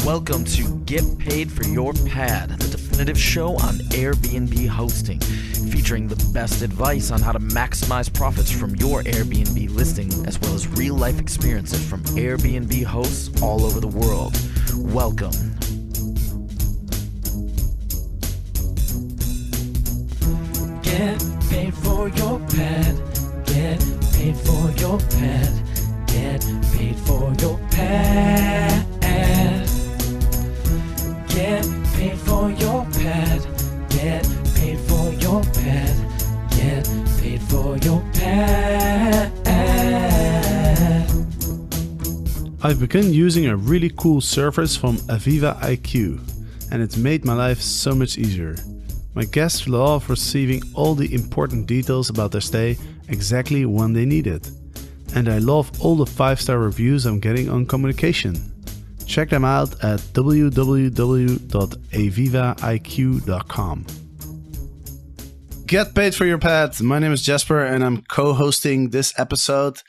Welcome to Get Paid for Your Pad, the definitive show on Airbnb hosting, featuring the best advice on how to maximize profits from your Airbnb listing, as well as real-life experiences from Airbnb hosts all over the world. Welcome. Get paid for your pad. Get paid for your pad. Get paid for your pad. Get paid for your pad. Get paid for your pad. Get paid for your pad. I've begun using a really cool service from VisaIQ, and it's made my life so much easier. My guests love receiving all the important details about their stay exactly when they need it. And I love all the 5-star reviews I'm getting on communication. Check them out at www.avivaiq.com. Get paid for your pad. My name is Jasper and I'm co-hosting this episode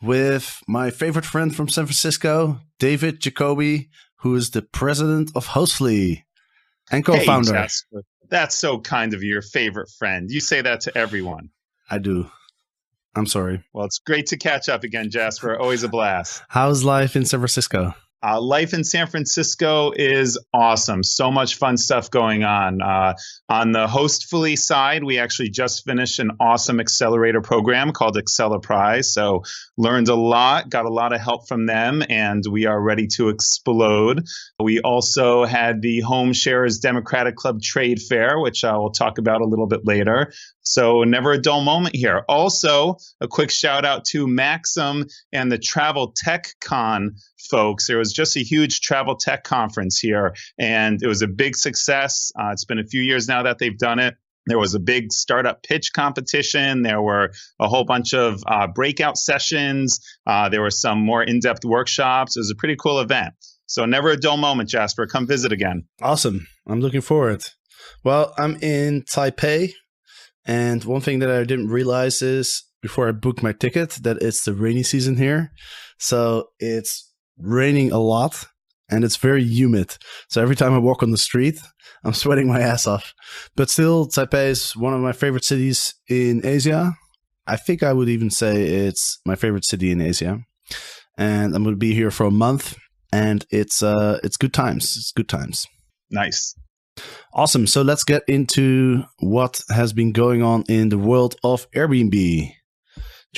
with my favorite friend from San Francisco, David Jacoby, who is the president of Hostfully and co-founder. Hey, Jasper. That's so kind of you, your favorite friend. You say that to everyone. I do. I'm sorry. Well, it's great to catch up again, Jasper. Always a blast. How's life in San Francisco? Life in San Francisco is awesome. So much fun stuff going on. On the Hostfully side, we actually just finished an awesome accelerator program called Accelerprise. So learned a lot, got a lot of help from them, and we are ready to explode. We also had the Homeshare's Democratic Club Trade Fair, which I will talk about a little bit later. So never a dull moment here. Also, a quick shout out to Maxim and the Travel Tech Con folks. There was just a huge travel tech conference here, and it was a big success. It's been a few years now that they've done it. There was a big startup pitch competition. There were a whole bunch of breakout sessions. There were some more in-depth workshops. It was a pretty cool event. So never a dull moment, Jasper. Come visit again. Awesome. I'm looking forward. Well, I'm in Taipei. And one thing that I didn't realize is before I booked my ticket that it's the rainy season here. So it's raining a lot and it's very humid. So every time I walk on the street, I'm sweating my ass off. But still, Taipei is one of my favorite cities in Asia. I think I would even say it's my favorite city in Asia. And I'm going to be here for a month and it's good times. It's good times. Nice. Awesome. So let's get into what has been going on in the world of Airbnb. Do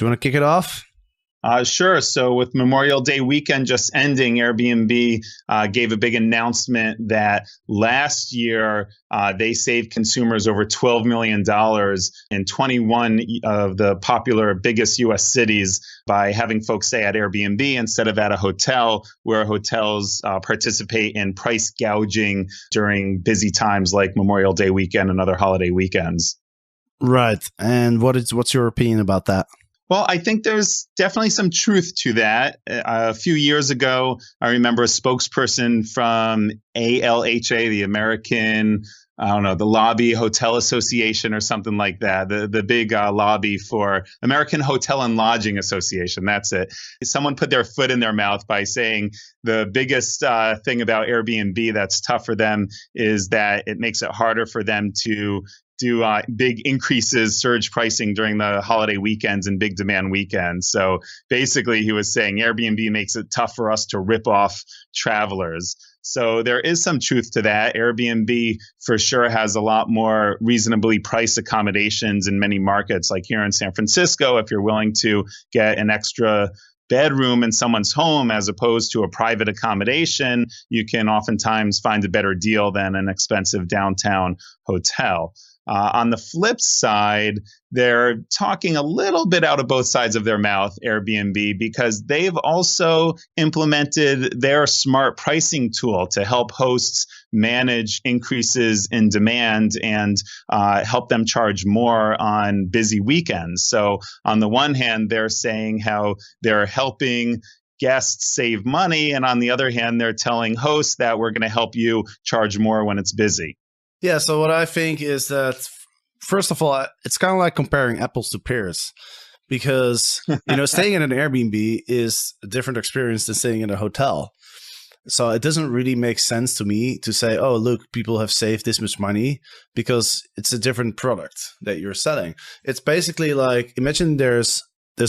you want to kick it off? Sure. So with Memorial Day weekend just ending, Airbnb gave a big announcement that last year they saved consumers over $12 million in 21 of the popular biggest U.S. cities by having folks stay at Airbnb instead of at a hotel, where hotels participate in price gouging during busy times like Memorial Day weekend and other holiday weekends. Right. And what's your opinion about that? Well, I think there's definitely some truth to that. A few years ago, I remember a spokesperson from ALHA, the American, the Lobby Hotel Association or something like that, the big lobby for American Hotel and Lodging Association. That's it. Someone put their foot in their mouth by saying the biggest thing about Airbnb that's tough for them is that it makes it harder for them to do big increases, surge pricing during the holiday weekends and big demand weekends. So basically, he was saying Airbnb makes it tough for us to rip off travelers. So there is some truth to that. Airbnb for sure has a lot more reasonably priced accommodations in many markets, like here in San Francisco. If you're willing to get an extra bedroom in someone's home as opposed to a private accommodation, you can oftentimes find a better deal than an expensive downtown hotel. On the flip side, they're talking a little bit out of both sides of their mouth, Airbnb, because they've also implemented their smart pricing tool to help hosts manage increases in demand and help them charge more on busy weekends. So on the one hand, they're saying how they're helping guests save money. And on the other hand, they're telling hosts that we're going to help you charge more when it's busy. Yeah, so what I think is that, first of all, it's kind of like comparing apples to pears, because staying in an Airbnb is a different experience than staying in a hotel. So it doesn't really make sense to me to say, oh, look, people have saved this much money because it's a different product that you're selling. It's basically like, imagine there's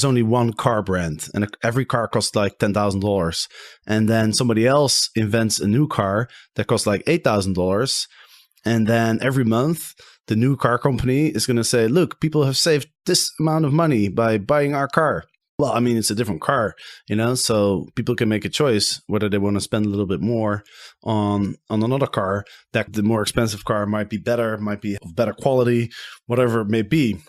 only one car brand and every car costs like $10,000. And then somebody else invents a new car that costs like $8,000. And then every month, the new car company is going to say, look, people have saved this amount of money by buying our car. Well, I mean, it's a different car, so people can make a choice whether they want to spend a little bit more on another car. That the more expensive car might be better, might be of better quality, whatever it may be.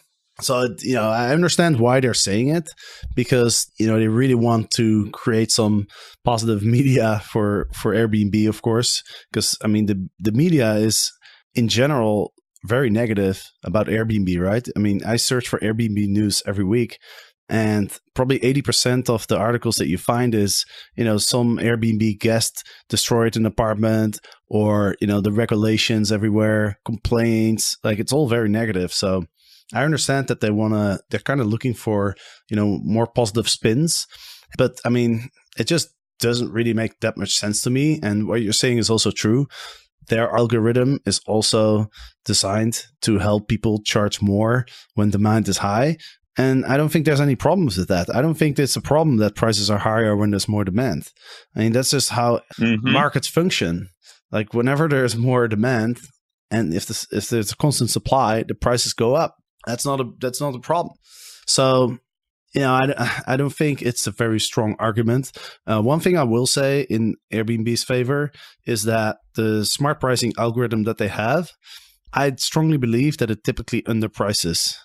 So, I understand why they're saying it because, they really want to create some positive media for Airbnb, of course, because, I mean, the media is in general very negative about Airbnb, right? I mean, I search for Airbnb news every week. And probably 80% of the articles that you find is, some Airbnb guest destroyed an apartment or, the regulations everywhere, complaints, like it's all very negative. So I understand that they're kind of looking for, more positive spins. But I mean, it just doesn't really make that much sense to me. And what you're saying is also true. Their algorithm is also designed to help people charge more when demand is high. And I don't think there's any problems with that. I don't think it's a problem that prices are higher when there's more demand. I mean, that's just how markets function. Like whenever there's more demand and if there's a constant supply, the prices go up. That's not a problem. So, I don't think it's a very strong argument. One thing I will say in Airbnb's favor is that the smart pricing algorithm that they have, I strongly believe that it typically underprices,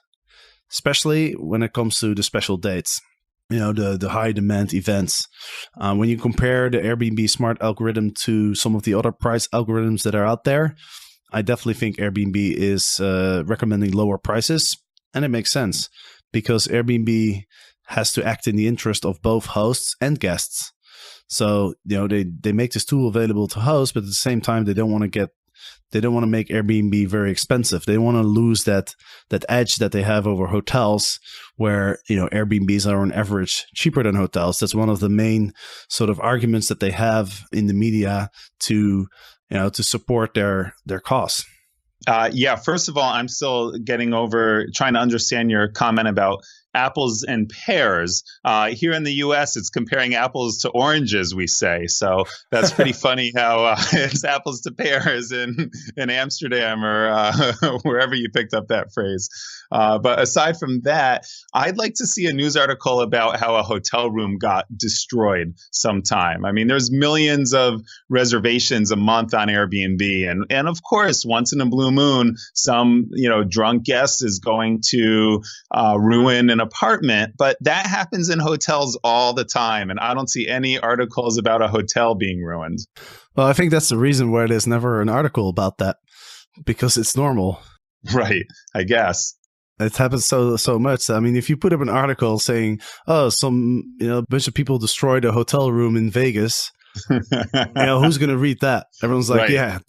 especially when it comes to the special dates, the high demand events. When you compare the Airbnb smart algorithm to some of the other price algorithms that are out there, I definitely think Airbnb is recommending lower prices. And it makes sense because Airbnb has to act in the interest of both hosts and guests. So, they make this tool available to hosts, but at the same time, they don't want to make Airbnb very expensive. They want to lose that edge that they have over hotels where, Airbnbs are on average cheaper than hotels. That's one of the main sort of arguments that they have in the media to support their costs. First of all, I'm still trying to understand your comment about apples and pears. Here in the U.S., it's comparing apples to oranges, we say. So that's pretty funny how it's apples to pears in Amsterdam or wherever you picked up that phrase. But aside from that, I'd like to see a news article about how a hotel room got destroyed sometime. I mean, there's millions of reservations a month on Airbnb. And of course, once in a blue moon, some, drunk guest is going to ruin an apartment. But that happens in hotels all the time. And I don't see any articles about a hotel being ruined. Well, I think that's the reason why there's never an article about that, because it's normal. Right, I guess. It happens so much. I mean, if you put up an article saying, "Oh, a bunch of people destroyed a hotel room in Vegas," who's going to read that? Everyone's like, right.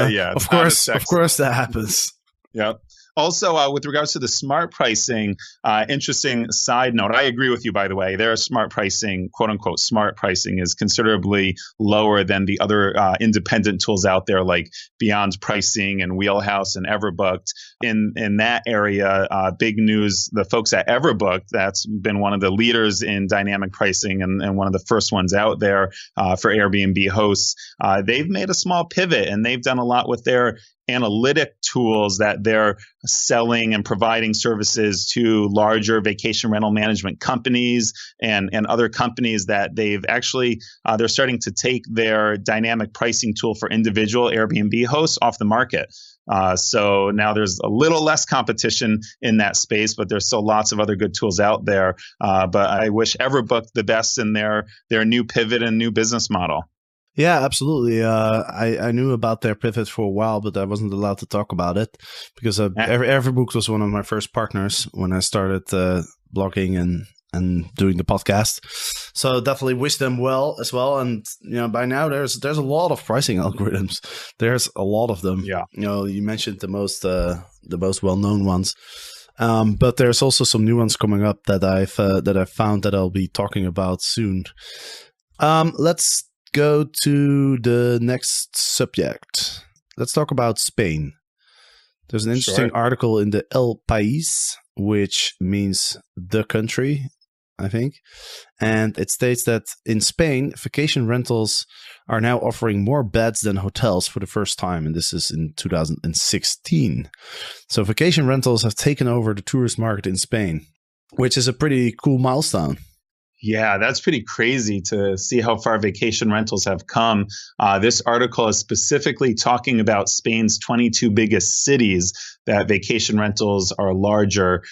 Yeah, of course that happens." Yep. Also, with regards to the smart pricing, interesting side note. I agree with you, by the way. Their smart pricing, quote unquote, smart pricing is considerably lower than the other independent tools out there like Beyond Pricing and Wheelhouse and Everbooked. In that area, big news, the folks at Everbooked, that's been one of the leaders in dynamic pricing and one of the first ones out there for Airbnb hosts. They've made a small pivot and they've done a lot with their analytic tools that they're selling and providing services to larger vacation rental management companies and other companies that they've actually, they're starting to take their dynamic pricing tool for individual Airbnb hosts off the market. So now there's a little less competition in that space, but there's still lots of other good tools out there. But I wish Everbooked the best in their new pivot and new business model. Yeah, absolutely. I knew about their pivot for a while, but I wasn't allowed to talk about it because Everbooked was one of my first partners when I started blogging and doing the podcast. So definitely wish them well as well. And by now there's a lot of pricing algorithms. There's a lot of them. Yeah. You mentioned the most well-known ones. But there's also some new ones coming up that I've found that I'll be talking about soon. Let's go to the next subject. Let's talk about Spain. There's an interesting article in the El País, which means the country, I think. And it states that in Spain, vacation rentals are now offering more beds than hotels for the first time. And this is in 2016. So vacation rentals have taken over the tourist market in Spain, which is a pretty cool milestone. Yeah, that's pretty crazy to see how far vacation rentals have come. This article is specifically talking about Spain's 22 biggest cities that vacation rentals are a larger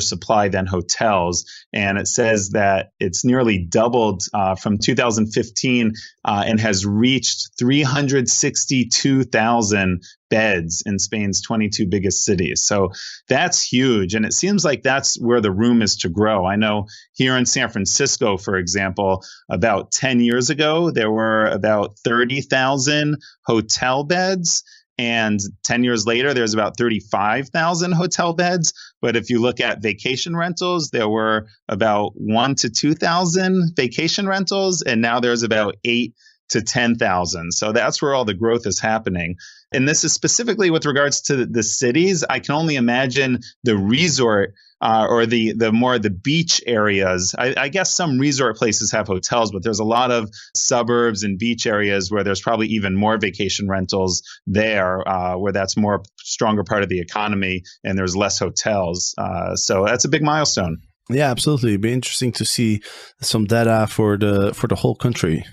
supply than hotels. And it says that it's nearly doubled from 2015 and has reached 362,000 beds in Spain's 22 biggest cities. So that's huge. And it seems like that's where the room is to grow. I know here in San Francisco, for example, about 10 years ago, there were about 30,000 hotel beds. And 10 years later, there's about 35,000 hotel beds. But if you look at vacation rentals, there were about 1,000 to 2,000 vacation rentals. And now there's about 8,000 to 10,000. So that's where all the growth is happening. And this is specifically with regards to the cities. I can only imagine the resort or the beach areas. I guess some resort places have hotels, but there's a lot of suburbs and beach areas where there's probably even more vacation rentals there, where that's more stronger part of the economy and there's less hotels. So that's a big milestone. Yeah, absolutely. It'd be interesting to see some data for the whole country.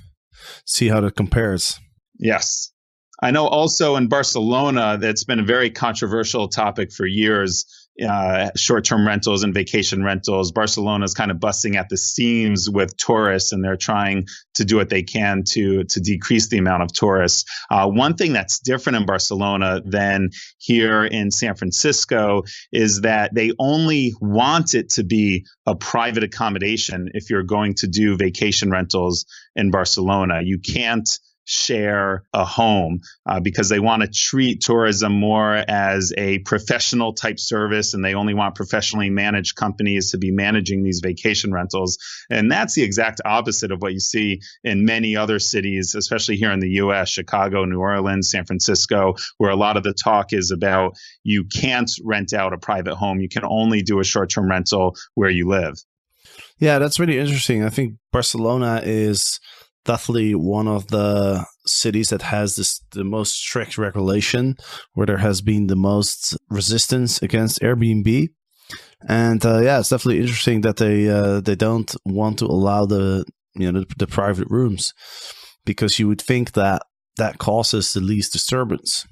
See how that compares. Yes. I know also in Barcelona, that's been a very controversial topic for years, short-term rentals and vacation rentals. Barcelona is kind of busting at the seams with tourists, and they're trying to do what they can to decrease the amount of tourists. One thing that's different in Barcelona than here in San Francisco is that they only want it to be a private accommodation if you're going to do vacation rentals in Barcelona. You can't share a home because they want to treat tourism more as a professional type service, and they only want professionally managed companies to be managing these vacation rentals. And that's the exact opposite of what you see in many other cities, especially here in the US, Chicago, New Orleans, San Francisco, where a lot of the talk is about you can't rent out a private home. You can only do a short-term rental where you live. Yeah, that's really interesting. I think Barcelona is definitely one of the cities that has the most strict regulation, where there has been the most resistance against Airbnb. And it's definitely interesting that they don't want to allow the private rooms, because you would think that causes the least disturbance.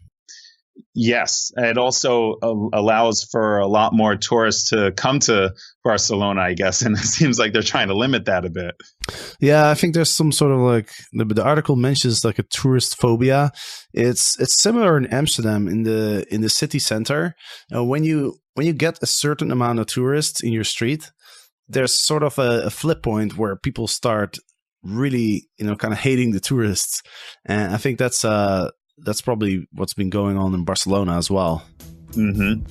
Yes, it also allows for a lot more tourists to come to Barcelona, I guess, and it seems like they're trying to limit that a bit. Yeah, I think there's some sort of the article mentions like a touristphobia. It's similar in Amsterdam in the city center. When you get a certain amount of tourists in your street, there's sort of a flip point where people start really kind of hating the tourists, and I think that's probably what's been going on in Barcelona as well. Mm-hmm.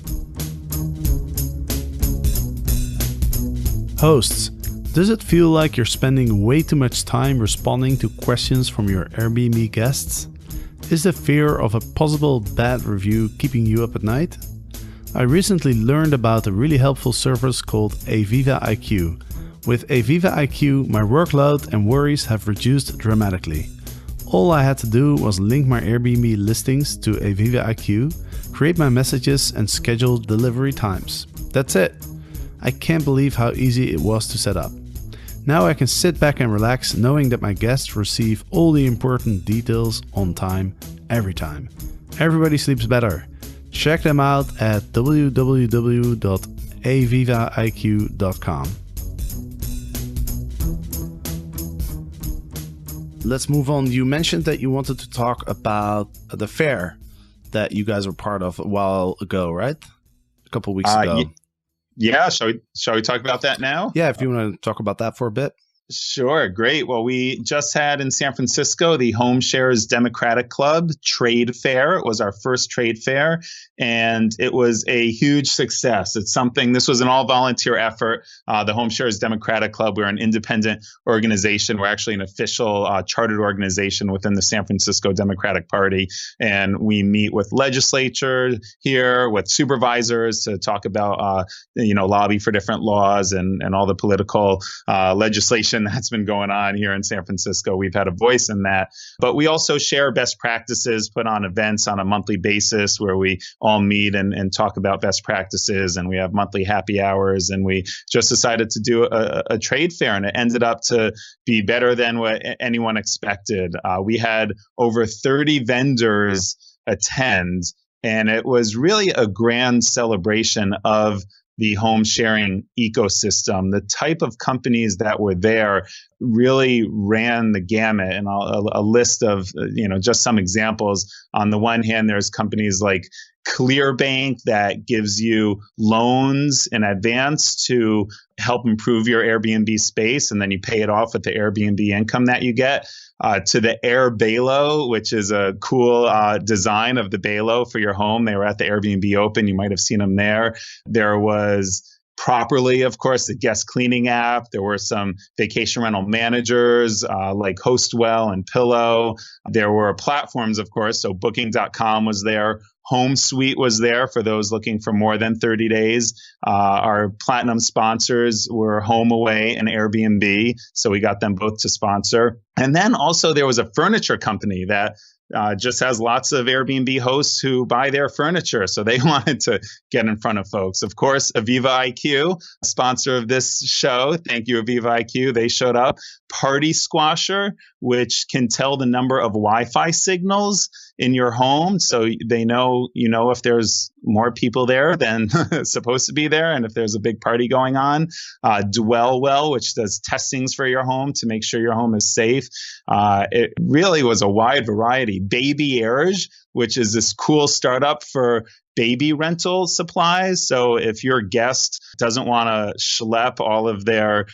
Hosts, does it feel like you're spending way too much time responding to questions from your Airbnb guests? Is the fear of a possible bad review keeping you up at night? I recently learned about a really helpful service called VisaIQ. With VisaIQ, my workload and worries have reduced dramatically. All I had to do was link my Airbnb listings to VisaIQ, create my messages, and schedule delivery times. That's it. I can't believe how easy it was to set up. Now I can sit back and relax knowing that my guests receive all the important details on time, every time. Everybody sleeps better. Check them out at www.avivaiq.com. Let's move on. You mentioned that you wanted to talk about the fair that you guys were part of a while ago, right? A couple weeks ago. Yeah. Shall we talk about that now? Yeah, if you want to talk about that for a bit. Sure. Great. Well, we just had in San Francisco the Homeshare's Democratic Club Trade Fair. It was our first trade fair, and it was a huge success. This was an all volunteer effort. The Homeshare's Democratic Club, we're an independent organization. We're actually an official chartered organization within the San Francisco Democratic Party. And we meet with legislature here, with supervisors to talk about, lobby for different laws and all the political legislation that's been going on here in San Francisco. We've had a voice in that. But we also share best practices, put on events on a monthly basis where we all meet and talk about best practices. And we have monthly happy hours. And we just decided to do a trade fair, and it ended up to be better than what anyone expected. We had over 30 vendors attend, and it was really a grand celebration of the home sharing ecosystem. The type of companies that were there really ran the gamut, and a list of just some examples. On the one hand, there's companies like ClearBank that gives you loans in advance to help improve your Airbnb space, and then you pay it off with the Airbnb income that you get. To the Air Balo, which is a cool design of the Balo for your home. They were at the Airbnb Open. You might have seen them there. There was Properly, of course, the guest cleaning app. There were some vacation rental managers like Hostwell and Pillow. There were platforms, of course. So Booking.com was there. HomeSuite was there for those looking for more than 30 days. Our platinum sponsors were HomeAway and Airbnb. So we got them both to sponsor. And then also there was a furniture company that just has lots of Airbnb hosts who buy their furniture. So they wanted to get in front of folks. Of course, VisaIQ, sponsor of this show. Thank you, VisaIQ. They showed up. Party Squasher, which can tell the number of Wi-Fi signals in your home. So they know, if there's more people there than supposed to be there, and if there's a big party going on. Dwellwell, which does testings for your home to make sure your home is safe. It really was a wide variety. Baby-Erge, which is this cool startup for baby rental supplies. So if your guest doesn't want to schlep all of their,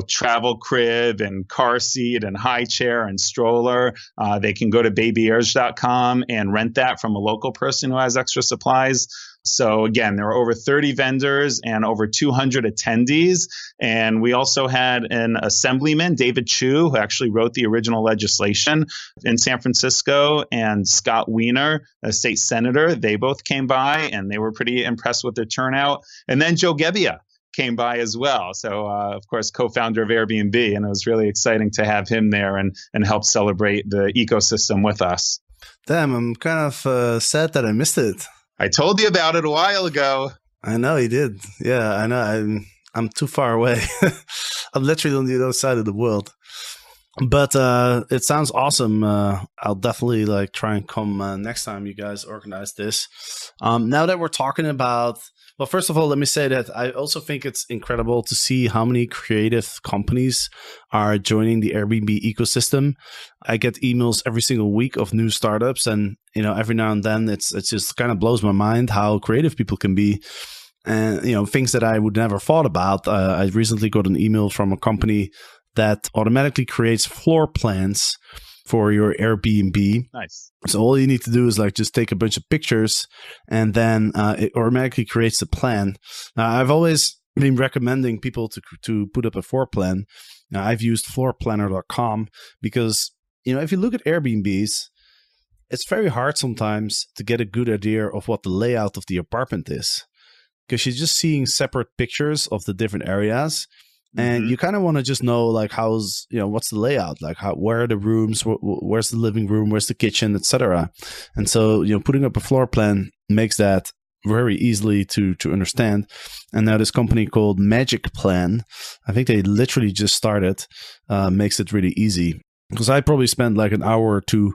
travel crib and car seat and high chair and stroller, they can go to babyerge.com and rent that from a local person who has extra supplies. So again, there were over 30 vendors and over 200 attendees. And we also had an assemblyman, David Chu, who actually wrote the original legislation in San Francisco, and Scott Wiener, a state senator. They both came by and they were pretty impressed with their turnout. And then Jacoby came by as well. So, of course, co-founder of Airbnb. And it was really exciting to have him there and help celebrate the ecosystem with us. Damn, I'm kind of sad that I missed it. I told you about it a while ago. I know you did. Yeah, I know. I'm too far away. I'm literally on the other side of the world. But it sounds awesome. I'll definitely try and come next time you guys organize this. Now that we're talking about, well, first of all, let me say that I also think it's incredible to see how many creative companies are joining the Airbnb ecosystem. I get emails every single week of new startups, and every now and then it's just kind of blows my mind how creative people can be. And things that I would never thought about. I recently got an email from a company that automatically creates floor plans for your Airbnb. Nice. So all you need to do is just take a bunch of pictures, and then it automatically creates the plan. Now, I've always been recommending people to put up a floor plan. Now, I've used floorplanner.com because, if you look at Airbnbs, it's very hard sometimes to get a good idea of what the layout of the apartment is, because you're just seeing separate pictures of the different areas. And you kind of want to just know, how's, what's the layout? Where are the rooms? Where's the living room? Where's the kitchen, etc. And so, putting up a floor plan makes that very easily to understand. And now this company called Magic Plan, I think they literally just started, makes it really easy. Because I probably spent an hour or two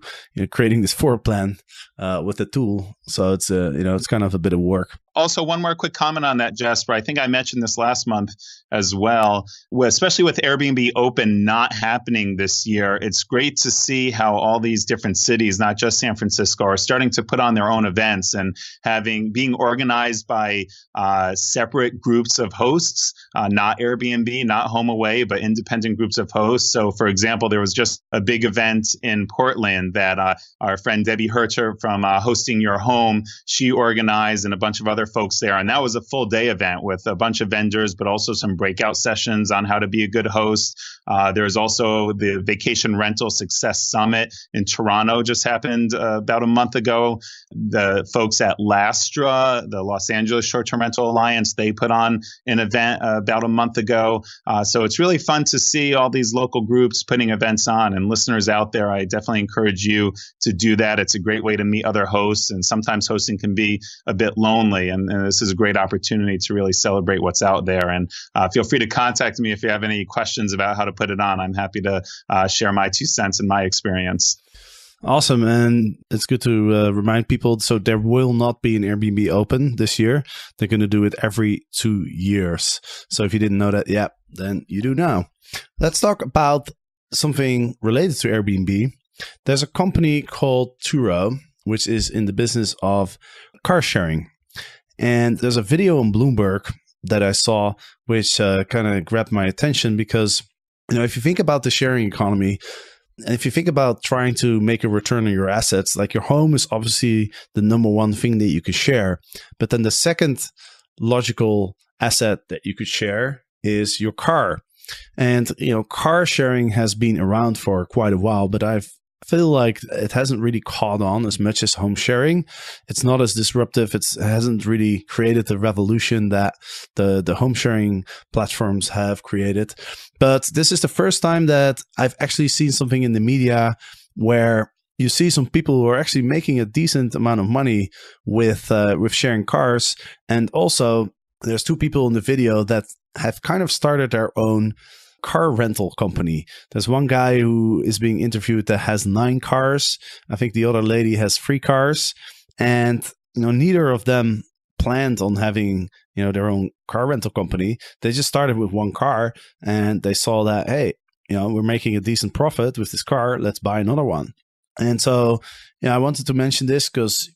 creating this floor plan with the tool. So it's it's kind of a bit of work. Also, one more quick comment on that, Jasper. I think I mentioned this last month as well, especially with Airbnb Open not happening this year. It's great to see how all these different cities, not just San Francisco, are starting to put on their own events and being organized by separate groups of hosts, not Airbnb, not HomeAway, but independent groups of hosts. So, for example, there was just a big event in Portland that our friend Debbie Herter from Hosting Your Home, she organized, and a bunch of other folks there. And that was a full day event with a bunch of vendors, but also some breakout sessions on how to be a good host. There's also the Vacation Rental Success Summit in Toronto just happened about a month ago. The folks at Lastra, the Los Angeles Short-Term Rental Alliance, they put on an event about a month ago. So it's really fun to see all these local groups putting events on. And listeners out there, I definitely encourage you to do that. It's a great way to meet other hosts. And sometimes hosting can be a bit lonely. And this is a great opportunity to really celebrate what's out there. And feel free to contact me if you have any questions about how to put it on. I'm happy to share my 2 cents and my experience. Awesome. And it's good to remind people. So there will not be an Airbnb Open this year. They're going to do it every 2 years. So if you didn't know that, yeah, then you do now. Let's talk about something related to Airbnb. There's a company called Turo, which is in the business of car sharing. And there's a video on Bloomberg that I saw, which kind of grabbed my attention because, if you think about the sharing economy, and if you think about trying to make a return on your assets, like your home is obviously the number one thing that you could share. But then the second logical asset that you could share is your car. And, car sharing has been around for quite a while, but I feel like it hasn't really caught on as much as home sharing. It's not as disruptive. It hasn't really created the revolution that the home sharing platforms have created. But this is the first time that I've actually seen something in the media where you see some people who are actually making a decent amount of money with sharing cars. And also, there's 2 people in the video that have kind of started their own car rental company. There's one guy who is being interviewed that has 9 cars. I think the other lady has 3 cars. And, neither of them planned on having, their own car rental company. They just started with 1 car and they saw that, hey, we're making a decent profit with this car. Let's buy another one. And so, I wanted to mention this because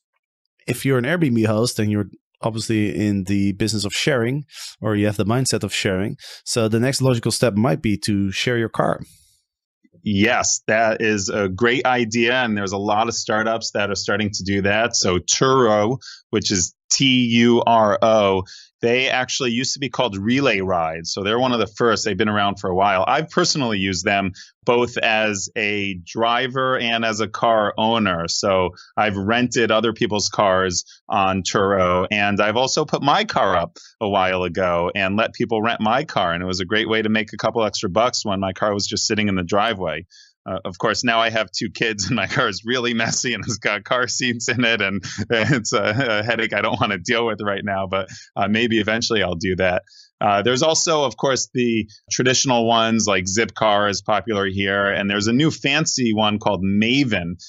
if you're an Airbnb host and you're obviously in the business of sharing, or you have the mindset of sharing, so the next logical step might be to share your car. Yes, that is a great idea. And there's a lot of startups that are starting to do that. So Turo, which is Turo, they actually used to be called Relay Rides. So they're one of the first. They've been around for a while. I've personally used them both as a driver and as a car owner. So I've rented other people's cars on Turo. And I've also put my car up a while ago and let people rent my car. And it was a great way to make a couple extra bucks when my car was just sitting in the driveway. Of course, now I have 2 kids and my car is really messy and it's got car seats in it. And it's a headache I don't want to deal with right now, but maybe eventually I'll do that. There's also, of course, the traditional ones like Zipcar is popular here. And there's a new fancy one called Maven.com,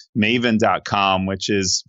which is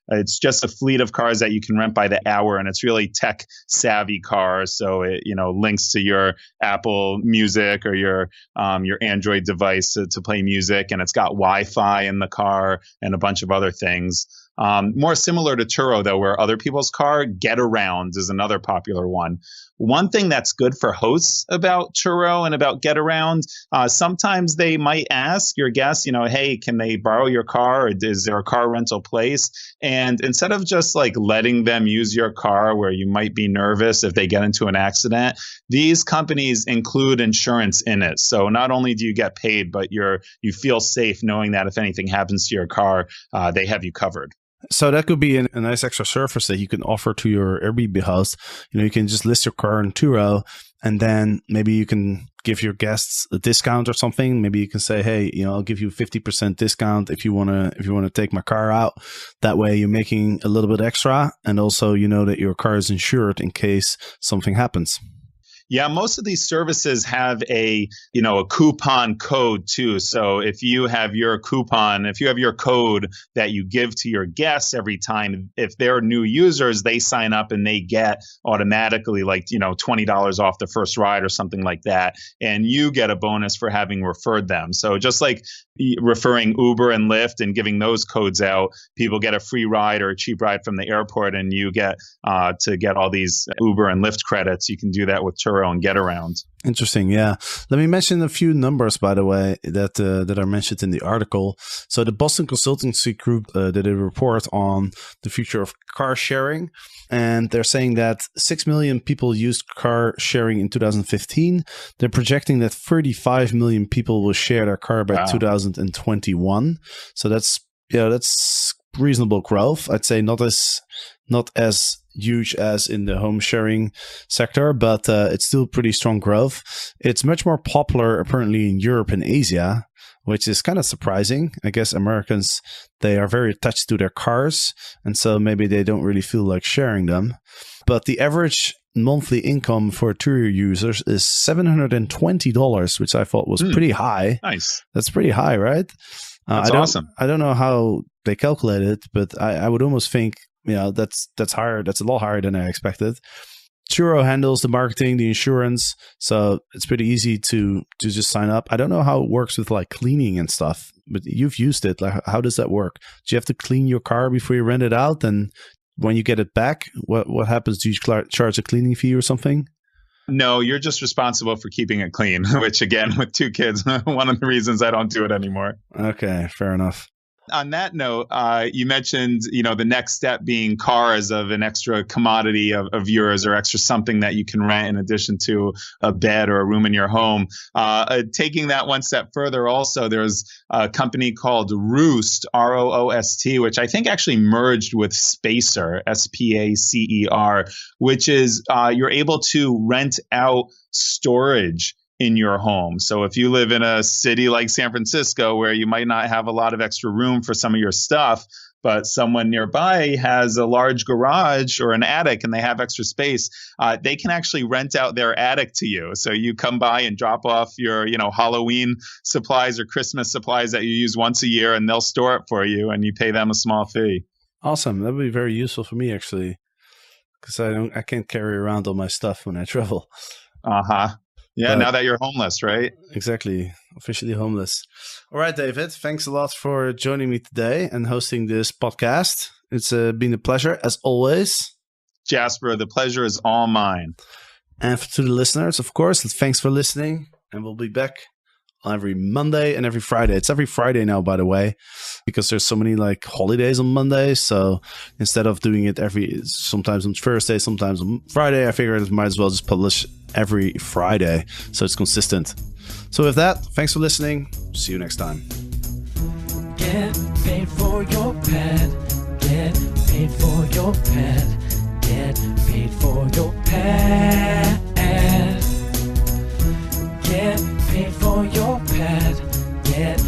it's just a fleet of cars that you can rent by the hour. And it's really tech savvy cars. So it, links to your Apple Music or your Android device to play music. And it's got Wi-Fi in the car and a bunch of other things. More similar to Turo, though, where other people's car, Getaround is another popular one. One thing that's good for hosts about Turo and about Getaround, sometimes they might ask your guests, hey, can they borrow your car? Or is there a car rental place? And instead of just like letting them use your car where you might be nervous if they get into an accident, these companies include insurance in it. So not only do you get paid, but you feel safe knowing that if anything happens to your car, they have you covered. So that could be a nice extra service that you can offer to your Airbnb host. You can just list your car in Turo, and then maybe you can give your guests a discount or something. Maybe you can say, hey, I'll give you 50% discount if you want to take my car out. That way you're making a little bit extra, and also that your car is insured in case something happens. Yeah, most of these services have a coupon code too. So if you have your code that you give to your guests every time, if they're new users, they sign up and they get automatically like, $20 off the first ride or something like that. And you get a bonus for having referred them. So just like referring Uber and Lyft and giving those codes out, people get a free ride or a cheap ride from the airport, and you get to get all these Uber and Lyft credits. You can do that with Turo and Getaround. Interesting, yeah. Let me mention a few numbers, by the way, that are mentioned in the article. So the Boston Consultancy Group did a report on the future of car sharing, and they're saying that 6 million people used car sharing in 2015. They're projecting that 35 million people will share their car by 2021. So that's reasonable growth. I'd say not as huge as in the home sharing sector, but it's still pretty strong growth. It's much more popular apparently in Europe and Asia, which is kind of surprising. I guess Americans, they are very attached to their cars, and so maybe they don't really feel like sharing them. But the average monthly income for Turo users is $720, which I thought was pretty high. Nice. That's pretty high, right? That's awesome. I don't know how they calculate it, but I would almost think that's higher. That's a lot higher than I expected. Turo handles the marketing, the insurance, so it's pretty easy to just sign up. I don't know how it works with like cleaning and stuff, but you've used it. Like, how does that work? Do you have to clean your car before you rent it out? And when you get it back, what happens? Do you charge a cleaning fee or something? No, you're just responsible for keeping it clean, which again, with 2 kids, one of the reasons I don't do it anymore. Okay, fair enough. On that note, you mentioned, the next step being cars of an extra commodity of yours, or extra something that you can rent in addition to a bed or a room in your home. Taking that one step further, also, there's a company called Roost, Roost, which I think actually merged with Spacer, Spacer, which is you're able to rent out storage in your home. So if you live in a city like San Francisco, where you might not have a lot of extra room for some of your stuff, but someone nearby has a large garage or an attic and they have extra space, they can actually rent out their attic to you. So you come by and drop off your, Halloween supplies or Christmas supplies that you use once a year, and they'll store it for you, and you pay them a small fee. Awesome. That would be very useful for me, actually, because I can't carry around all my stuff when I travel. Yeah, now that you're homeless, right? Exactly. Officially homeless. All right, David. Thanks a lot for joining me today and hosting this podcast. It's been a pleasure, as always. Jasper, the pleasure is all mine. And to the listeners, of course, thanks for listening. And we'll be back on every Monday and every Friday. It's every Friday now, by the way, because there's so many like holidays on Monday. So instead of doing it sometimes on Thursday, sometimes on Friday, I figured I might as well just publish every Friday, so it's consistent. So with that, thanks for listening. See you next time. Get paid for your pet. Get paid for your pet. Get paid for your pet. Get paid for your pet. Get